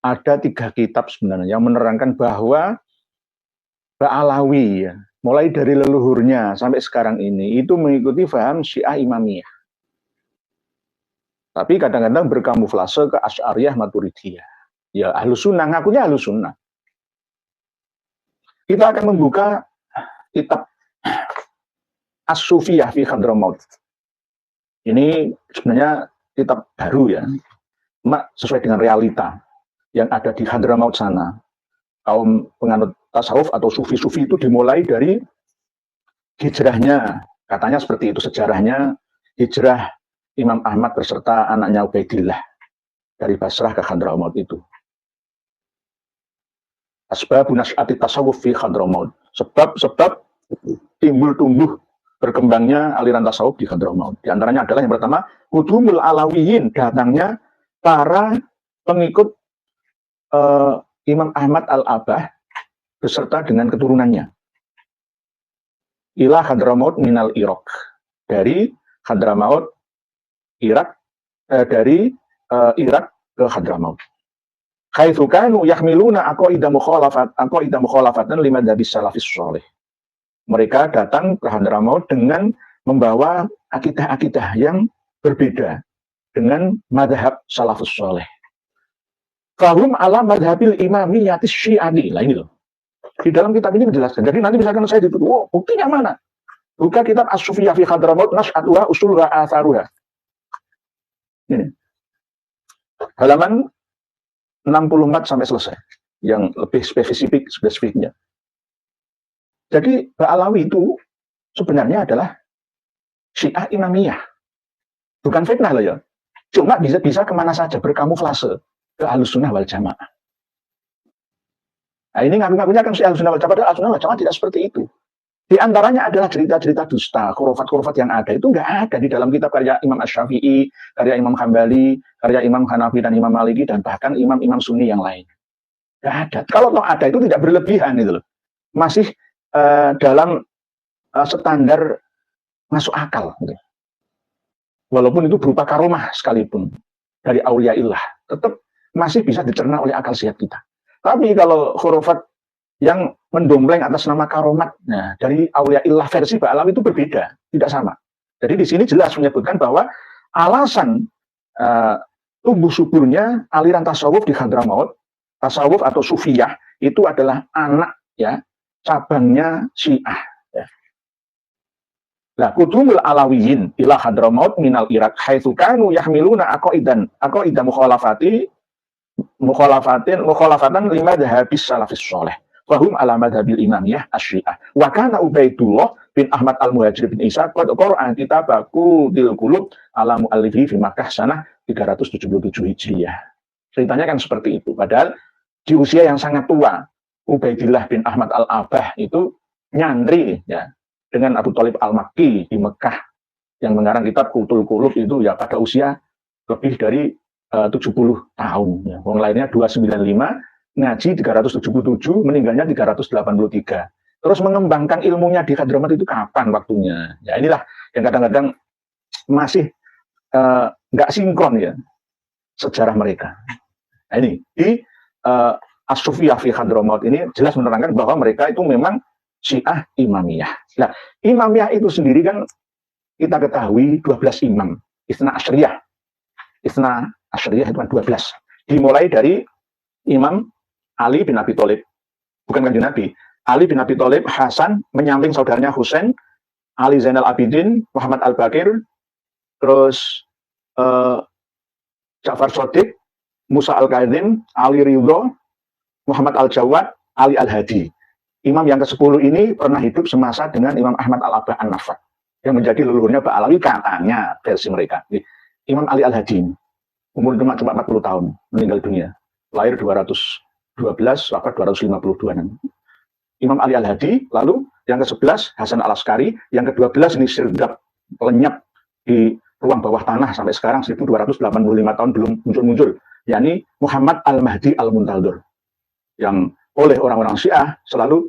ada 3 kitab sebenarnya yang menerangkan bahwa Ba'alawi ya, mulai dari leluhurnya sampai sekarang ini itu mengikuti paham Syiah Imamiyah. Tapi kadang-kadang berkamuflase ke Asy'ariyah Maturidiyah. Ya Ahlus Sunnah, ngakunya Ahlus Sunnah. Kita akan membuka kitab As-Sufiyah fi Hadramaut. Ini sebenarnya kitab baru ya, cuma sesuai dengan realita yang ada di Hadramaut sana. Kaum penganut tasawuf atau sufi-sufi itu dimulai dari hijrahnya, katanya seperti itu sejarahnya, hijrah Imam Ahmad beserta anaknya Ubaidillah dari Basrah ke Hadramaut itu. Asbabun nasy'ati tasawuf fi Hadramaut. Sebab-sebab timbul tumbuh berkembangnya aliran tasawuf di Hadramaut. Di antaranya adalah yang pertama, qudumul alawiyin, datangnya para pengikut Imam Ahmad al-Abah beserta dengan keturunannya. Ila Hadramaut minal Irak. Dari Hadramaut Irak, dari Irak ke Hadramaut. Haitsu kanu yahmiluna aqaida mukhalafatan lima dzhabis salafis shalih. Mereka datang ke Hadramaut dengan membawa akidah-akidah yang berbeda dengan mazhab salafus shalih. Fahum ala madhabil imamiyatis syi'ani. Lah ini loh. Di dalam kitab ini menjelaskan. Jadi nanti misalkan saya dituduh, oh, buktinya mana? Buka kitab As-Sufiyah fi Hadramaut Nas'atuha Usulha Atharuha. Ini. Halaman 64 sampai selesai. Yang lebih spesifiknya. Jadi Ba'alawi itu sebenarnya adalah Syiah Imamiyah. Bukan fitnah loh ya. Cuma bisa kemana saja, berkamuflase ke Ahlus Sunnah wal Jamaah. Nah ini ngaku-ngakunya kan si Ahlus Sunnah wal Jamaah, padahal Ahlus Sunnah wal Jamaah tidak seperti itu. Di antaranya adalah cerita-cerita dusta, khurafat-khurafat yang ada itu nggak ada di dalam kitab karya Imam Asy-Syafi'i, karya Imam Hambali, karya Imam Hanafi dan Imam Maliki dan bahkan imam-imam Sunni yang lain. Nggak ada. Kalau toh ada itu tidak berlebihan itu loh. Masih dalam standar masuk akal. Gitu. Walaupun itu berupa karomah sekalipun dari auliaillah, tetap masih bisa dicerna oleh akal sehat kita. Tapi kalau khurafat yang mendompleng atas nama karomat, nah dari auliaillah versi Ba'alawi itu berbeda, tidak sama. Jadi di sini jelas menyebutkan bahwa alasan tumbuh suburnya aliran tasawuf di Hadramaut, tasawuf atau sufiyah itu adalah anak ya cabangnya Syiah. Ya. Nah, qudumul alawiyin ila Hadramaut minal Irak haitsu kanu yahmiluna aqaidan mukhalafatan lima dzhabis salafis shalih. Fahum ala madhabil imamiyah asy-syiah. Wa kana Ubaidullah bin Ahmad al-Muhajir bin Isa qad qara'a kitabaku dil qulub ala muallifi fi Makkah sanah 377 Hijriah. Ceritanya kan seperti itu. Padahal di usia yang sangat tua, Ubaidillah bin Ahmad al-Abah itu nyantri ya dengan Abu Thalib al-Makki di Mekah yang mengarang kitab Qutul Qulub itu ya pada usia lebih dari 70 tahun. Ya. Wong lainnya 295, ngaji 377, meninggalnya 383. Terus mengembangkan ilmunya di Hadramaut itu kapan waktunya? Ya inilah yang kadang-kadang masih nggak sinkron ya sejarah mereka. Nah ini di As-Sufiyah fi Hadramaut ini jelas menerangkan bahwa mereka itu memang Syiah Imamiyah. Nah, Imamiyah itu sendiri kan kita ketahui 12 imam. Itsna Asyariyah. Itsna Asyariyah itu kan 12. Dimulai dari Imam Ali bin Abi Thalib. Bukan kanjeng Nabi. Ali bin Abi Thalib, Hasan, menyamping saudaranya Husain, Ali Zainal Abidin, Muhammad Al-Baqir, terus Ja'far Shadiq, Musa Al-Kadzim, Ali Ridho, Muhammad Al-Jawad, Ali Al-Hadi. Imam yang ke-10 ini pernah hidup semasa dengan Imam Ahmad Al-Abah An-Nafa yang menjadi leluhurnya Ba'alawi katanya versi mereka. Imam Ali Al-Hadi umur cuma 40 tahun meninggal dunia. Lahir 212, wafat 252. Imam Ali Al-Hadi, lalu yang ke-11 Hasan Al-Askari, yang ke-12 ini Sirdab lenyap di ruang bawah tanah sampai sekarang 1285 tahun belum muncul-muncul, yakni Muhammad Al-Mahdi Al-Muntadhir yang oleh orang-orang Syiah selalu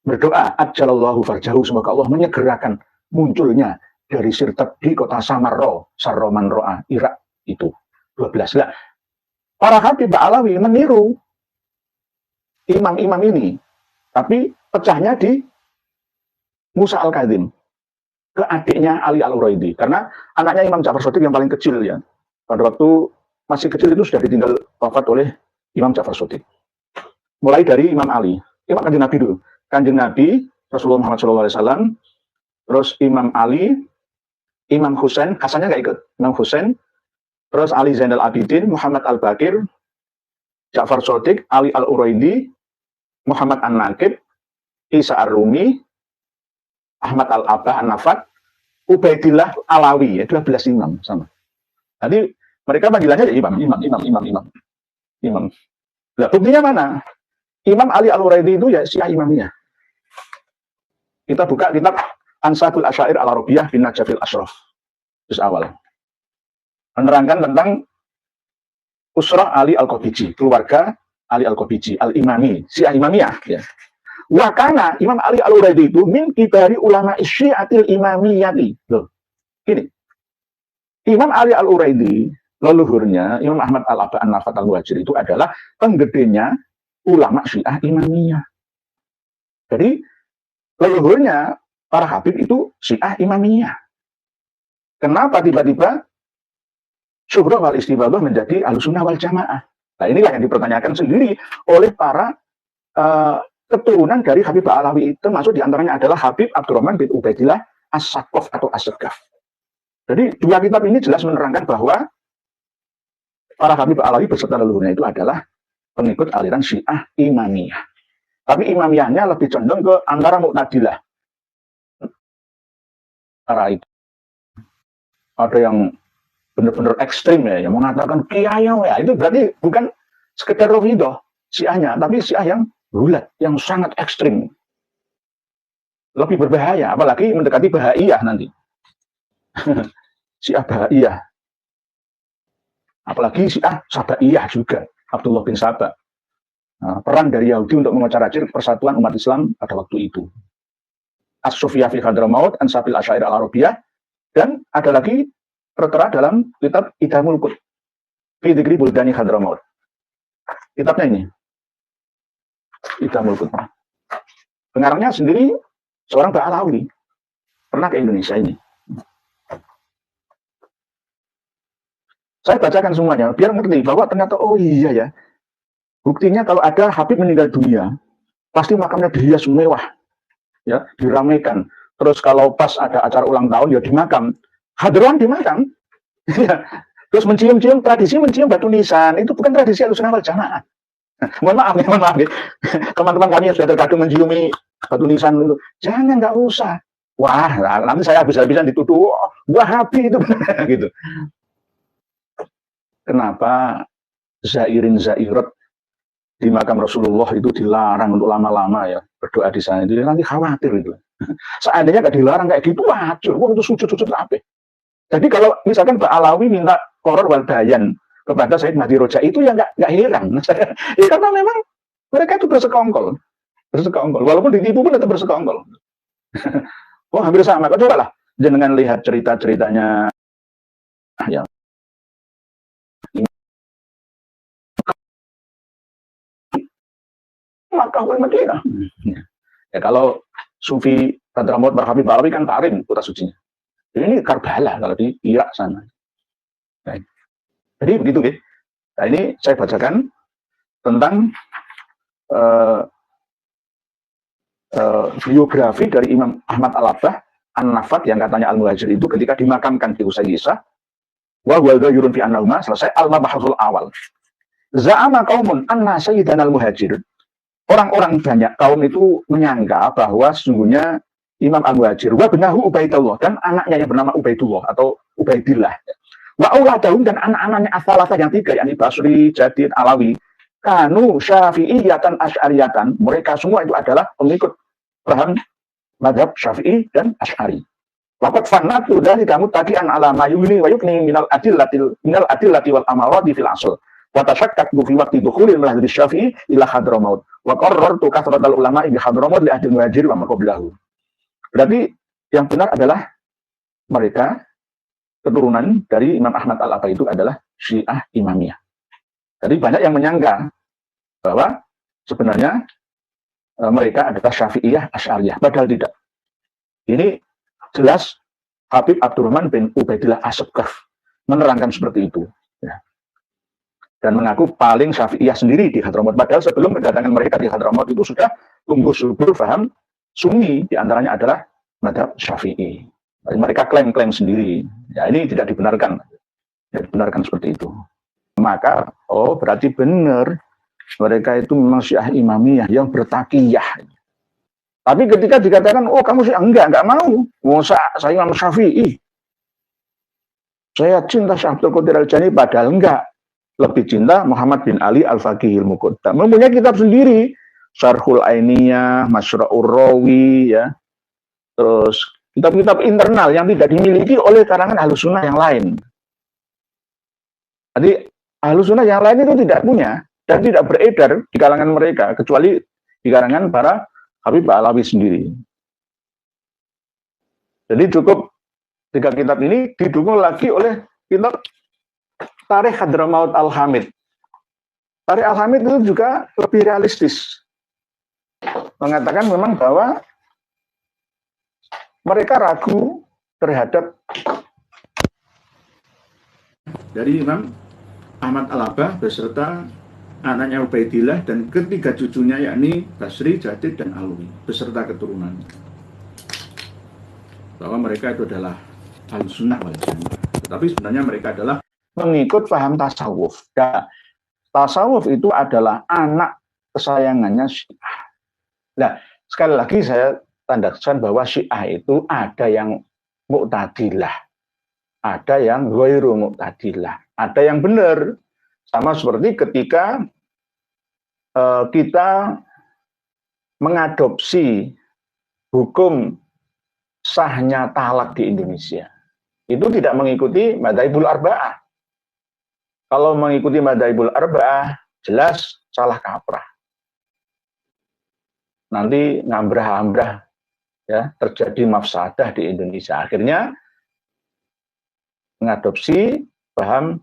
berdoa ajjalallahu farjahu, semoga Allah menyegerakan munculnya dari Sirdab di kota Samarra, Sarroman Ro'a, Irak itu 12. Nah, para Habib Ba'alawi meniru imam-imam ini, tapi pecahnya di Musa Al-Kadzim ke adiknya Ali Al-Uraidi, karena anaknya Imam Ja'far Shadiq yang paling kecil ya, pada waktu masih kecil itu sudah ditinggal wafat oleh Imam Ja'far Shadiq. Mulai dari Imam Ali, Imam Kanjeng Nabi dulu, Kanjeng Nabi Rasulullah Muhammad SAW, terus Imam Ali, Imam Husain, Hasannya nggak ikut, Imam Husain, terus Ali Zainal Abidin, Muhammad Al-Bakir, Ja'far Shadiq, Ali Al-Uraidi, Muhammad An-Naqib, Isa Ar-Rumi, Ahmad Al-Abah An-Nafat, Ubaidillah Alawi, ya 12 imam sama. Jadi mereka panggilannya ya imam. Nah, buktinya mana? Imam Ali Al-Uraidi itu ya Syiah imamiyah. Kita buka kitab Ansabul Asyair Al-Arabiyah bin Najafil Ashraf. Terus awal. Menerangkan tentang Usrah Ali Al-Qabiji, keluarga Ali Al-Qabiji, Al-Imami, Syiah imamiyah. Ya. Wakana Imam Ali Al-Uraidi itu min kibari ulama Syiatil imamiyati. Loh, ini. Imam Ali Al-Uraidi, leluhurnya Imam Ahmad Al-Abah An-Nafat Al-Muhajir itu adalah penggedenya ulama Syiah imamiyah. Jadi, leluhurnya para Habib itu Syiah imamiyah. Kenapa tiba-tiba Syuhrah wal Istibadah menjadi Ahlussunnah wal Jamaah? Nah, inilah yang dipertanyakan sendiri oleh para keturunan dari Habib Ba'alawi, termasuk diantaranya adalah Habib Abdurrahman bin Ubaidillah As-Saqqaf atau As-Saqqaf. Jadi dua kitab ini jelas menerangkan bahwa para Habib Ba'alawi beserta leluhurnya itu adalah pengikut aliran Syiah imamiyah. Tapi imamiyahnya lebih condong ke antara Mu'tadilah. Itu ada yang benar-benar ekstrim ya, yang mengatakan kiai ya, itu berarti bukan sekedar Rafidhah Syiahnya, tapi Syiah yang bulat, yang sangat ekstrim. Lebih berbahaya, apalagi mendekati Bahaiyah nanti. Syiah Bahaiyah. Apalagi Syiah Sabaiyah juga, Abdullah bin Saba. Nah, perang dari Yahudi untuk memocaracir persatuan umat Islam pada waktu itu. As-Sufiyah fi Hadramaut, Ansabul Asyair Al-Arabiyah, dan ada lagi tertera dalam kitab Idhamul Qut fi Dzikri Buldani Hadramaut. Kitabnya ini. Idhamul Qut. Pengarangnya sendiri seorang Ba'alawi. Pernah ke Indonesia ini. Saya bacakan semuanya biar ngerti bahwa ternyata oh iya ya. Buktinya kalau ada Habib meninggal dunia, pasti makamnya dihias mewah. Ya, diramaikan. Terus kalau pas ada acara ulang tahun ya di makam. Hadron di makam. Ya. Terus mencium-cium, tradisi mencium batu nisan, itu bukan tradisi Ahlussunnah wal Jamaah. Mohon maaf ya. Teman-teman kami yang sudah terkadung menciumi batu nisan itu, jangan, nggak usah. Wah, nanti saya habis-habisan dituduh, Wahabi itu gitu. Kenapa zairin zairat di makam Rasulullah itu dilarang untuk lama-lama ya berdoa di sana, itu nanti khawatir itu. Seandainya nggak dilarang kayak gitu, wajar, wah itu sujud-sujud apa? Jadi kalau misalkan Ba'alawi minta Qoror wal Bayan kepada Sayyid Mahdi Roja, itu ya nggak heran. Ya karena memang mereka itu bersekongkol. Walaupun ditipu pun tetap bersekongkol. Oh hampir sama. Kau coba lah jangan lihat cerita-ceritanya ya. Maka Madinah. Ya kalau Sufi Hadramaut Habib Ba'alawi kan Tarim kota sucinya. Ini Karbala kalau di Irak sana. Nah, jadi begitu ya. Nah ini saya bacakan tentang biografi dari Imam Ahmad Al-Abah An-Nafat yang katanya Al-Muhajir itu ketika dimakamkan di Usayyisah. Wa huwa yurun fi annahuma, selesai al-mabahasul awal. Za'ama qaumun anna sayyidan al-muhajir. Orang-orang banyak kaum itu menyangka bahwa sesungguhnya Imam Al-Muhajir wa benahu Ubaidullah, dan anaknya yang bernama Ubaidullah atau Ubaidillah. Wa auladahum, dan anak-anaknya asalasa yang tiga, yakni Basri, Jadid, Alawi, kanu syafi'iyatan asy'ariyatan, mereka semua itu adalah pengikut paham mazhab Syafi'i dan Asy'ari. Waqad fannatu dari kamu taqian ala mayuni wa yukni minal adillati wal amarati fil asl. Wa tashakkak fi waqti dukhulil mazhab Syafi'i ila Hadramaut. Wa qarrartu kathratal ulama bi Hadramaut li ahli Muhajir wa maqablahu. Berarti yang benar adalah mereka keturunan dari Imam Ahmad Al-Abah itu adalah Syiah Imamiyah. Jadi banyak yang menyangka bahwa sebenarnya mereka adalah Syafi'iyah Asy'ariyah, padahal tidak. Ini jelas Habib Abdurrahman bin Ubaidillah As-Saqqaf menerangkan seperti itu. Ya. Dan mengaku paling Syafi'iyah sendiri di Hadramaut. Padahal sebelum kedatangan mereka di Hadramaut itu sudah tumbuh subur paham Sunni, diantaranya adalah madhab Syafi'i. Mereka klaim-klaim sendiri. Ya, ini tidak dibenarkan. Tidak dibenarkan seperti itu. Maka, oh berarti benar. Mereka itu memang Syiah Imamiyah yang bertakiyah. Tapi ketika dikatakan, oh kamu Syiah, enggak mau. Oh, saya Imam Syafi'i. Saya cinta Syekh Abdul Qadir Al-Jani, padahal enggak. Lebih cinta Muhammad bin Ali Al-Faqihil Muqaddam. Mempunyai kitab sendiri. Syarhul Ainiyah, Masyra'ur Rawi, ya. Terus kitab-kitab internal yang tidak dimiliki oleh karangan Ahlussunnah yang lain. Jadi Ahlussunnah yang lain itu tidak punya dan tidak beredar di kalangan mereka, kecuali di kalangan para Habib Ba'alawi sendiri. Jadi cukup 3 kitab ini didukung lagi oleh kitab Tarikh Hadramaut Al-Hamid. Tarikh Al-Hamid itu juga lebih realistis. Mengatakan memang bahwa mereka ragu terhadap dari Imam Ahmad Al-Abah beserta anaknya Ubaidillah dan ketiga cucunya yakni Basri, Jadid, dan Alwi beserta keturunan. Bahwa mereka itu adalah Ahlussunnah wal Jamaah. Tetapi sebenarnya mereka adalah mengikut paham tasawuf. Dan tasawuf itu adalah anak kesayangannya Syiah. Nah, sekali lagi saya tandaskan bahwa Syiah itu ada yang Mu'tadilah, ada yang ghairu Mu'tadilah, ada yang benar. Sama seperti ketika kita mengadopsi hukum sahnya talak di Indonesia. Itu tidak mengikuti Madzhabul Arba'ah. Kalau mengikuti Madzhabul Arba'ah, jelas salah kaprah. Nanti ngambrah-ambrah, ya, terjadi mafsadah di Indonesia. Akhirnya mengadopsi paham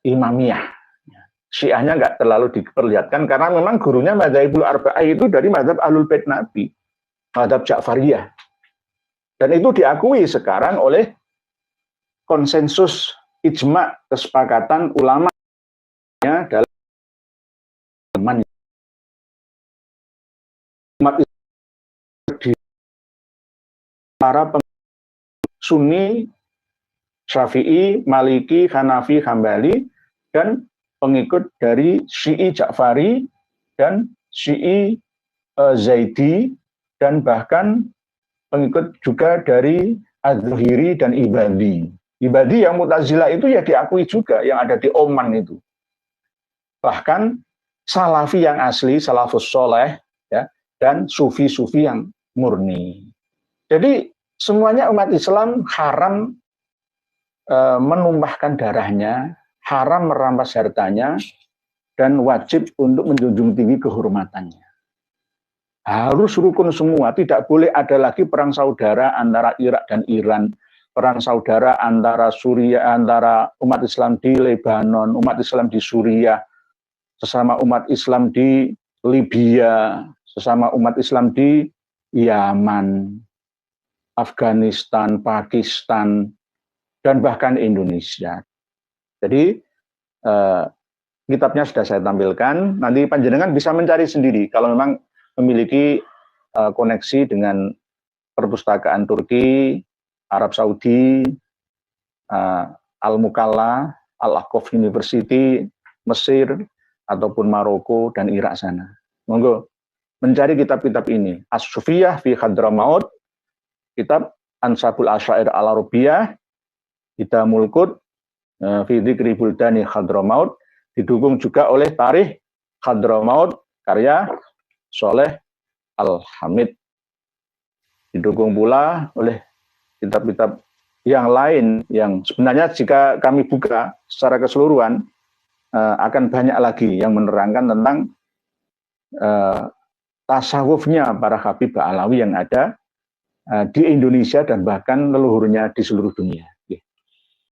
Imamiyah. Syiahnya nggak terlalu diperlihatkan karena memang gurunya Madzhabul Arba'ah itu dari Madzhab Ahlul Bait Nabi, Madzhab Ja'fariyah. Dan itu diakui sekarang oleh konsensus ijma, kesepakatan ulama dalam umat di para Sunni, Syafi'i, Maliki, Hanafi, Hambali, dan pengikut dari Syi'i Ja'fari dan Syi'i Zaidi, dan bahkan pengikut juga dari Az-Zuhiri dan Ibadi. Ibadi yang Mu'tazilah itu ya diakui juga, yang ada di Oman itu. Bahkan Salafi yang asli, Salafus Soleh, ya, dan Sufi-Sufi yang murni. Jadi semuanya umat Islam haram menumpahkan darahnya, haram merampas hartanya, dan wajib untuk menjunjung tinggi kehormatannya. Harus rukun semua, tidak boleh ada lagi perang saudara antara Irak dan Iran, perang saudara antara Suriah, antara umat Islam di Lebanon, umat Islam di Suriah, sesama umat Islam di Libya, sesama umat Islam di Yaman, Afghanistan, Pakistan, dan bahkan Indonesia. Jadi kitabnya sudah saya tampilkan, nanti panjenengan bisa mencari sendiri kalau memang memiliki koneksi dengan perpustakaan Turki, Arab Saudi, Al-Mukalla, Al-Aqaf University, Mesir, ataupun Maroko dan Irak sana. Monggo mencari kitab-kitab ini. As-Sufiyah fi Hadramaut, kitab Ansabul Asyair Al-Arabiyah, Hidamul Qud fi Dzikri Buldani Hadramaut, didukung juga oleh Tarikh Hadramaut karya Soleh Al-Hamid. Didukung pula oleh kitab-kitab yang lain yang sebenarnya jika kami buka secara keseluruhan akan banyak lagi yang menerangkan tentang tasawufnya para Habib Ba'alawi yang ada di Indonesia dan bahkan leluhurnya di seluruh dunia.